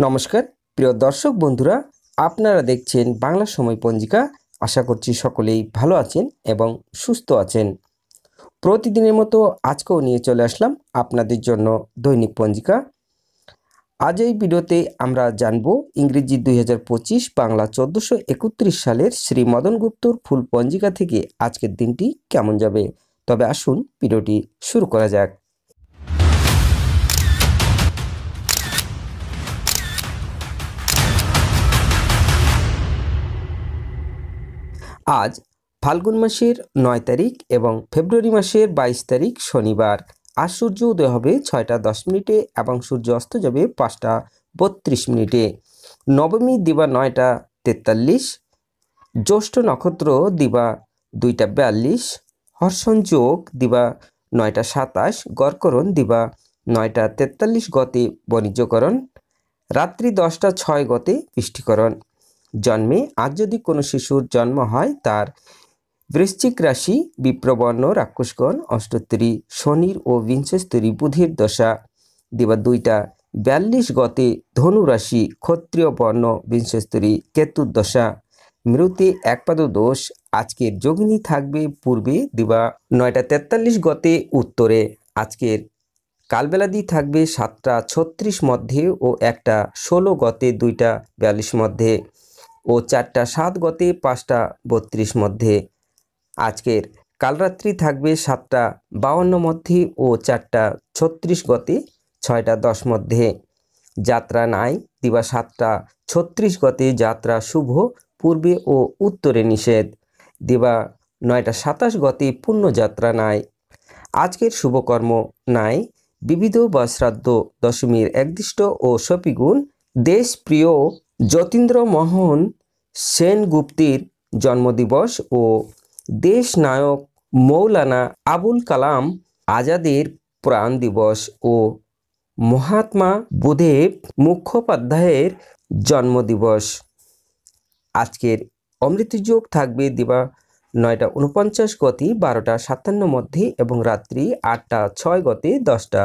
নমস্কার প্রিয় দর্শক বন্ধুরা, আপনারা দেখছেন বাংলা সময় পঞ্জিকা। আশা করছি সকলেই ভালো আছেন এবং সুস্থ আছেন। প্রতিদিনের মতো আজকেও নিয়ে চলে আসলাম আপনাদের জন্য দৈনিক পঞ্জিকা। আজ এই ভিডিওতে আমরা জানব ইংরেজি 2025 বাংলা 1431 সালের শ্রী মদন গুপ্তর ফুল পঞ্জিকা থেকে আজকের দিনটি কেমন যাবে। তবে আসুন ভিডিওটি শুরু করা যাক। আজ ফাল্গুন মাসের 9 তারিখ এবং ফেব্রুয়ারি মাসের 22 তারিখ শনিবার। আজ সূর্য উদয় হবে 6টা 10 মিনিটে এবং সূর্য অস্ত যাবে 5টা 32 মিনিটে। নবমী দিবা 9টা 43, জ্যৈষ্ঠ নক্ষত্র দিবা 2টা 42, হর্ষণ যোগ দিবা 9টা 27, গড়করণ দিবা 9টা 43 গতে বাণিজ্যকরণ, রাত্রি 10টা 6 গতে বৃষ্টিকরণ। জন্মে আজ যদি কোনো শিশুর জন্ম হয় তার বৃশ্চিক রাশি, বিপ্রবর্ণ রাক্ষসগণ অষ্টোত্তরী, শনির ও বিংশস্তরী বুধের দশা দিবা 2টা 42 গতে ধনু রাশি, ক্ষত্রিয় বর্ণ বিংশস্তরী কেতুর দশা, মৃতে একপাদ দোষ। আজকের যোগিনী থাকবে পূর্বে দিবা 9টা 43 গতে উত্তরে। আজকের কালবেলাদি থাকবে 7টা 36 মধ্যে ও 1টা 16 গতে 2টা 42 মধ্যে ও 4টা 7 গতে 5টা 32 মধ্যে। আজকের কালরাত্রি থাকবে 7টা 52 মধ্যে ও 4টা 36 গতে 6টা 10 মধ্যে। যাত্রা নাই দিবা 7টা 36 গতে, যাত্রা শুভ, পূর্বে ও উত্তরে নিষেধ দিবা 9টা 27 গতে, পূর্ণ যাত্রা নাই। আজকের শুভকর্ম নাই, বিবিধ বা শ্রাদ্ধ, দশমীর একদিষ্ট ও সপিগুণ। দেশপ্রিয় যতীন্দ্রমোহন সেনগুপ্তের জন্মদিবস ও দেশ নায়ক মৌলানা আবুল কালাম আজাদের প্রাণ দিবস ও মহাত্মা বুধদেব মুখোপাধ্যায়ের জন্মদিবস। আজকের অমৃতযোগ থাকবে দিবা 9টা 49 গতে 12টা 57 মধ্যে এবং রাত্রি 8টা 6 গতে 10টা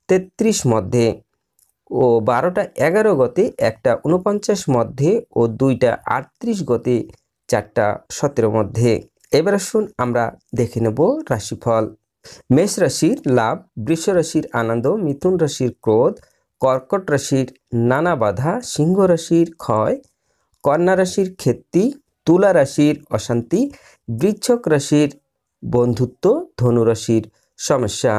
33 মধ্যে ও 12টা 11 গতে 1টা 49 মধ্যে ও 2টা 38 গতে 4টা 17 মধ্যে। এবার আসুন আমরা দেখে নেব রাশিফল। মেষ রাশির লাভ, বৃষ রাশির আনন্দ, মিথুন রাশির ক্রোধ, কর্কট রাশির নানা বাধা, সিংহ রাশির ক্ষয়, কন্যা রাশির খ্যাতি, তুলা রাশির অশান্তি, বৃশ্চিক রাশির বন্ধুত্ব, ধনু রাশির সমস্যা,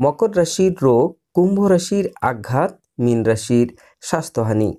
মকর রাশির রোগ, কুম্ভ রাশির আঘাত, মীন রাশির স্বাস্থ্যহানি।